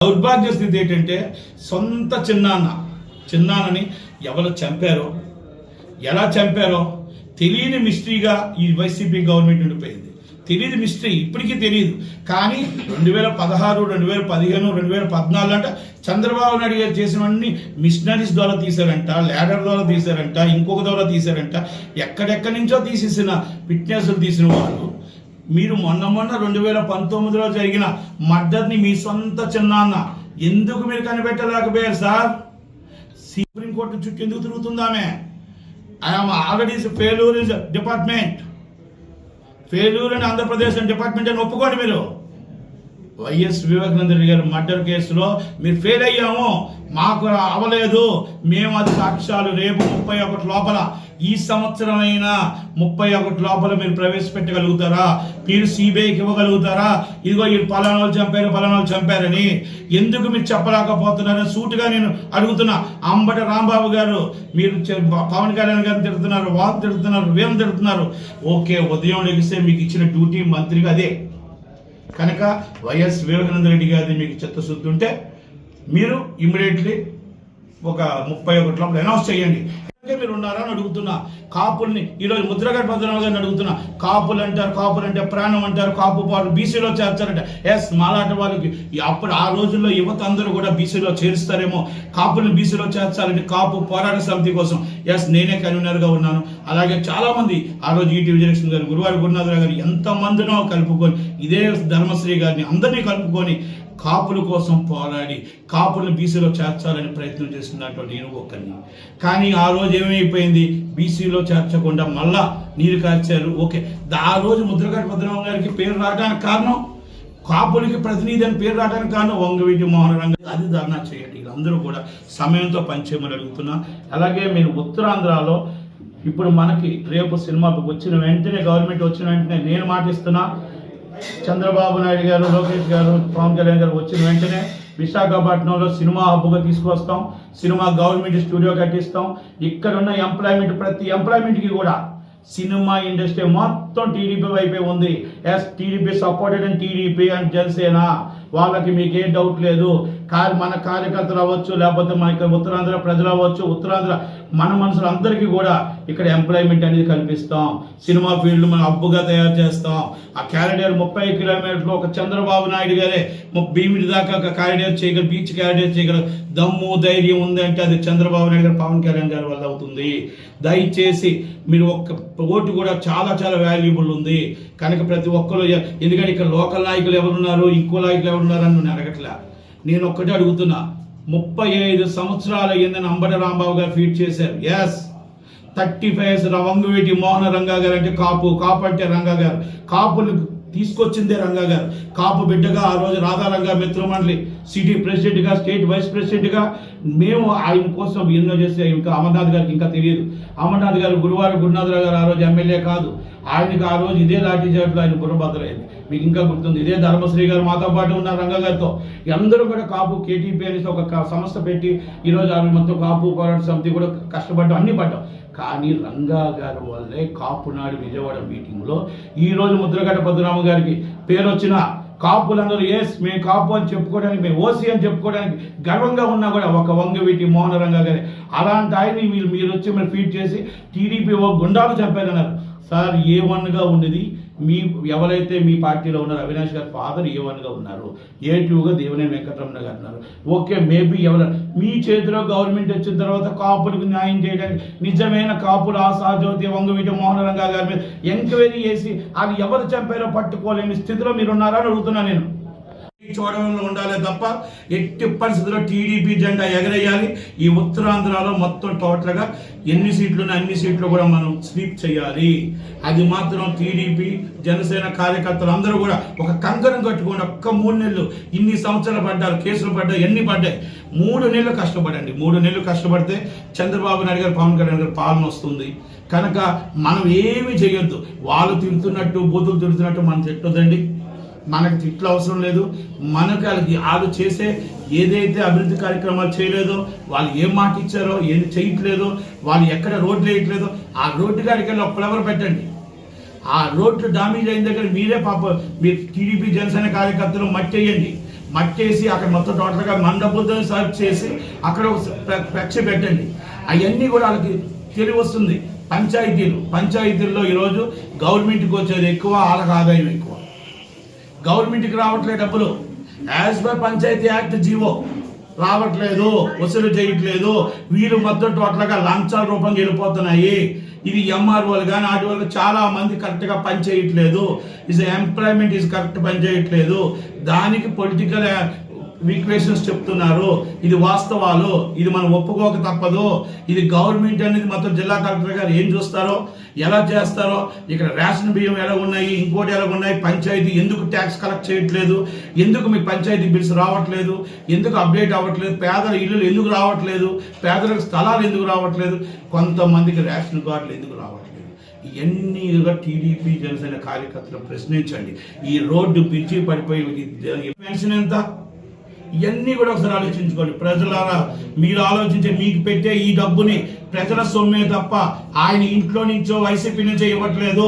దౌర్భాగ్య స్థితి ఏంటంటే సొంత చిన్నాన్నని ఎవరు చంపారో, ఎలా చంపారో తెలియని మిస్టరీగా ఈ వైసీపీ గవర్నమెంట్ ఉండిపోయింది. తెలియదు మిస్టరీ, ఇప్పటికీ తెలియదు. కానీ 2016, 2015, 2014 అంటే చంద్రబాబు నాయుడు గారు చేసినవన్నీ మిషనరీస్ ద్వారా తీశారంట, ల్యాడర్ ద్వారా తీశారంట, ఇంకొక ద్వారా తీశారంట. ఎక్కడెక్కడి నుంచో తీసేసిన విట్నెస్లు తీసిన వాళ్ళు మీరు మొన్న 2019లో జరిగిన మర్డర్ని మీ సొంత చిన్నాన్న ఎందుకు మీరు కనిపెట్టలేకపోయారు సార్? సుప్రీంకోర్టు చుట్టూ ఎందుకు తిరుగుతుందామే? I'm already failure is department, failure అని ఆంధ్రప్రదేశ్ డిపార్ట్మెంట్ అని ఒప్పుకోండి. మీరు వైఎస్ వివేకానంద రెడ్డి గారు మర్డర్ కేసులో మీరు ఫెయిల్ అయ్యాము, మాకు అవ్వలేదు, మేము అది సాక్ష్యాలు రేపు 31 లోపల, ఈ సంవత్సరం అయినా 31 లోపల మీరు ప్రవేశపెట్టగలుగుతారా? మీరు సిబిఐకి ఇవ్వగలుగుతారా? ఇదిగో ఈ పలానాలు చంపారని ఎందుకు మీరు చెప్పలేకపోతున్నారని సూటుగా నేను అడుగుతున్నా. అంబటి రాంబాబు గారు, మీరు పవన్ కళ్యాణ్ గారిని తిడుతున్నారు, వాళ్ళు తిడుతున్నారు, వీళ్ళని తిడుతున్నారు. ఓకే, ఉదయం లెగిస్తే మీకు ఇచ్చిన డ్యూటీ మంత్రిగా అదే. కనుక వైఎస్ వివేకానంద రెడ్డి గారిని మీకు చిత్తశుద్ధి ఉంటే మీరు ఇమ్మీడియట్లీ ఒక 31 లోపల అనౌన్స్ చేయండి. మీరు ఉన్నారా అని అడుగుతున్నా. కాపుల్ని ఈరోజు ముద్రగడ పద్మనాభం గారిని అడుగుతున్నా. కాపులు అంటే ప్రాణం అంటారు, కాపు వారు బీసీలో చేర్చారంట. ఎస్, మాలాంటి వాళ్ళకి అప్పుడు ఆ రోజుల్లో యువత అందరూ కూడా బీసీలో చేరుస్తారేమో. కాపుల్ని బీసీలో చేర్చాలంటే కాపు పోరాట సమితి కోసం ఎస్ నేనే కన్వీనర్గా ఉన్నాను. అలాగే చాలా మంది ఆ రోజు ఈటీ విజయలక్ష్మి గారు, గురువారి గురునాథరావు గారు ఎంతమందినో కలుపుకొని, ఇదే ధర్మశ్రీ గారిని అందరినీ కలుపుకొని కాపుల కోసం పోరాడి కాపులను బీసీలో చేర్చాలని ప్రయత్నం చేస్తున్నటువంటి నేను ఒక్కరిని. కానీ ఆ రోజు ఏమైపోయింది? బీసీలో చేర్చకుండా మళ్ళా నీరు కార్చారు. ఓకే, ఆ రోజు ముద్రగడ పద్మనాభం గారికి పేరు రావడానికి కారణం, కాపులకి ప్రతినిధి అని పేరు రావడానికి కారణం వంగవీటి మోహన రంగ. అది ధర్నా చేయండి. అందరూ కూడా సమయంతో పనిచేయమని అడుగుతున్నా. అలాగే మీరు ఉత్తరాంధ్రలో ఇప్పుడు మనకి రేపు సినిమాకు వచ్చిన వెంటనే, గవర్నమెంట్ వచ్చిన వెంటనే నేను మాటిస్తున్నా, చంద్రబాబు నాయుడు గారు, లోకేష్ గారు, పవన్ కళ్యాణ్ గారు వచ్చిన వెంటనే విశాఖపట్నంలో సినిమా హబ్గా తీసుకొస్తాం. సినిమా గవర్నమెంట్ స్టూడియో కట్టిస్తాం. ఇక్కడ ఉన్న ఎంప్లాయ్మెంట్, ప్రతి ఎంప్లాయ్మెంట్కి కూడా సినిమా ఇండస్ట్రీ మొత్తం టీడీపీ వైపే ఉంది. Yes, TDP supported and TDP and Janasena, వాళ్ళకి మీకేం డౌట్ లేదు. మన కార్యకర్తలు అవ్వచ్చు, లేకపోతే మన ఇక్కడ ఉత్తరాంధ్ర ప్రజలు అవ్వచ్చు, ఉత్తరాంధ్ర మన మనుషులు అందరికీ కూడా ఇక్కడ ఎంప్లాయ్మెంట్ అనేది కల్పిస్తాం. సినిమా ఫీల్డ్ మనం హబ్బుగా తయారు చేస్తాం. ఆ క్యారిడర్ 30 కిలోమీటర్లు ఒక చంద్రబాబు నాయుడు గారే భీమిడి దాకా కారిడార్ చేయగల, బీచ్ క్యారిడర్ చేయగల దమ్ము ధైర్యం ఉందంటే అది చంద్రబాబు నాయుడు గారు, పవన్ కళ్యాణ్ గారి వల్ల అవుతుంది. దయచేసి మీరు ఒక్క ఓటు కూడా చాలా చాలా వాల్యుబుల్ ఉంది. కనుక ప్రతి ఒక్కరు, ఎందుకంటే ఇక్కడ లోకల్ నాయకులు ఎవరున్నారు, ఇంకో నాయకులు ఎవరున్నారు అని నేను అడగట్లే. నేను ఒక్కటే అడుగుతున్నా, 35 సంవత్సరాలు అయ్యిందని అంబటి రాంబాబు గారు ఫీట్ చేశారు. ఎస్, 35 వంగవీటి మోహన రంగా గారు అంటే కాపు అంటే రంగా గారు, కాపులు తీసుకొచ్చిందే రంగా గారు. కాపు బిడ్డగా ఆ రోజు రాధారంగా మిత్రమండలి సిటీ ప్రెసిడెంట్గా, స్టేట్ వైస్ ప్రెసిడెంట్గా మేము ఆయన కోసం ఎన్నో చేస్తే, ఇంకా అమర్నాథ్ గారికి ఇంకా తెలియదు. అమర్నాథ్ గారు, గురువారి గురునాథరావు గారు ఆ రోజు ఎమ్మెల్యే కాదు, ఆయనకి ఆ రోజు ఇదే లాఠీ చాట్లు ఆయన బుర్రబద్దలైంది. మీకు ఇంకా గుర్తుంది, ఇదే ధర్మశ్రీ గారు మాతో పాటు ఉన్న రంగా గారితో అందరూ కూడా కాపు కేటీపీ అనేసి ఒక సంస్థ పెట్టి ఈరోజు ఆమె మొత్తం కాపు పోరాట సమితి కూడా కష్టపడ్డాం, అన్ని పడ్డాం. కానీ రంగా గారి వల్లే కాపునాడు విజయవాడ మీటింగ్లో ఈరోజు ముద్రగడ పద్మనాభం గారికి పేరు వచ్చిన కాపులందరూ ఎస్ మేము కాపు అని చెప్పుకోవడానికి, మేము ఓసీ అని చెప్పుకోవడానికి గర్వంగా ఉన్నా కూడా ఒక వంగవీటి మోహన రంగా గారి అలాంటి ఆయన్ని మీరు వచ్చి మీరు ఫీడ్ చేసి టీడీపీ గుండాలు చంపారన్నారు. సార్, A1గా ఉండేది మీ ఎవరైతే మీ పార్టీలో ఉన్నారో అవినాష్ గారి ఫాదర్ A1గా ఉన్నారు, A2గా దేవినేని వెంకటరమణ గారు ఉన్నారు. ఓకే, మేబీ మీ చేతిలో గవర్నమెంట్ వచ్చిన తర్వాత కాపులకు న్యాయం చేయడానికి నిజమైన కాపులు ఆశాజ్యోతి వంగవీటి మోహన రంగా గారి మీద ఎంక్వైరీ చేసి అది ఎవరు చంపారో పట్టుకోలేని స్థితిలో మీరు ఉన్నారా అని అడుగుతున్నా. నేను చూడడంలో ఉండాలి తప్ప ఎట్టి పరిస్థితుల్లో టీడీపీ జెండా ఎగరేయాలి. ఈ ఉత్తరాంధ్రలో మొత్తం టోటల్గా ఎన్ని సీట్లు అన్ని సీట్లు కూడా మనం స్వీప్ చేయాలి. అది మాత్రం టీడీపీ జనసేన కార్యకర్తలు అందరూ కూడా ఒక కంకణం కట్టుకోండి. ఒక్క 3 నెలలు, ఇన్ని సంవత్సరాలు పడ్డారు, కేసులు పడ్డాయి, ఎన్ని పడ్డాయి, 3 నెలలు కష్టపడండి. 3 నెలలు కష్టపడితే చంద్రబాబు నాయుడు గారు, పవన్ కళ్యాణ్ గారు పాలన వస్తుంది. కనుక మనం ఏమి చేయొద్దు. వాళ్ళు తిడుతున్నట్టు, బూతులు తిడుతున్నట్టు మనం తిట్టొద్దండి. మనకు తిట్లు అవసరం లేదు. మనకు వాళ్ళు చేసే ఏదైతే అభివృద్ధి కార్యక్రమాలు చేయలేదో, వాళ్ళు ఏం మాట ఇచ్చారో, ఏది చేయట్లేదో, వాళ్ళు ఎక్కడ రోడ్లు వేయట్లేదో ఆ రోడ్డు కాడికి వెళ్ళి ఒక ఫ్లవర్ పెట్టండి. ఆ రోడ్లు డామేజ్ అయిన దగ్గర మీరే మీరు టీడీపీ జనసేన కార్యకర్తలు మట్టి వేయండి. మట్టేసి అక్కడ మొత్తం టోటల్గా మన డబ్బులతో సర్వ్ చేసి అక్కడ ఒక ఫ్లెక్స్ పెట్టండి. అవన్నీ కూడా వాళ్ళకి తెలివి వస్తుంది. పంచాయతీల్లో ఈరోజు గవర్నమెంట్కి వచ్చేది ఎక్కువ, వాళ్ళకి ఆదాయం ఎక్కువ. గవర్నమెంట్కి రావట్లేదు డబ్బులు. As per panchayati act GO రావట్లేదు, వసూలు చేయట్లేదు. వీళ్ళు మొత్తం టోటల్గా లంచాల రూపంగా వెళ్ళిపోతున్నాయి. ఇది ఎంఆర్ఓలు కానీ వాటి వల్ల చాలా మంది కరెక్ట్గా పని చేయట్లేదు. ఎంప్లాయ్మెంట్ కరెక్ట్ పని చేయట్లేదు. దానికి పొలిటికల్ ఈక్వేషన్స్ చెప్తున్నారు. ఇది వాస్తవాలు, ఇది మనం ఒప్పుకోక తప్పదు. ఇది గవర్నమెంట్ అనేది మొత్తం జిల్లా కలెక్టర్ గారు ఏం చూస్తారో, ఎలా చేస్తారో, ఇక్కడ రేషన్ బియ్యం ఎలా ఉన్నాయి, ఇంకోటి ఎలా ఉన్నాయి, పంచాయతీ ఎందుకు ట్యాక్స్ కలెక్ట్ చేయట్లేదు, ఎందుకు మీ పంచాయతీ బిల్స్ రావట్లేదు, ఎందుకు అప్డేట్ అవ్వట్లేదు, పేదల ఇల్లులు ఎందుకు రావట్లేదు, పేదలకు స్థలాలు ఎందుకు రావట్లేదు, కొంతమందికి రేషన్ కార్డులు ఎందుకు రావట్లేదు. ఇవన్నీ టీడీపీ జనసేన కార్యకర్తలు ప్రశ్నించండి. ఈ రోడ్డు పిచ్చి పడిపోయి పెన్షన్ ఎంత, ఇవన్నీ కూడా ఒకసారి ఆలోచించుకోండి. ప్రజలారా, మీరు ఆలోచించే, మీకు పెట్టే ఈ డబ్బుని ప్రజల సొమ్మే తప్ప ఆయన ఇంట్లో నుంచో వైసీపీ నుంచో ఇవ్వట్లేదు.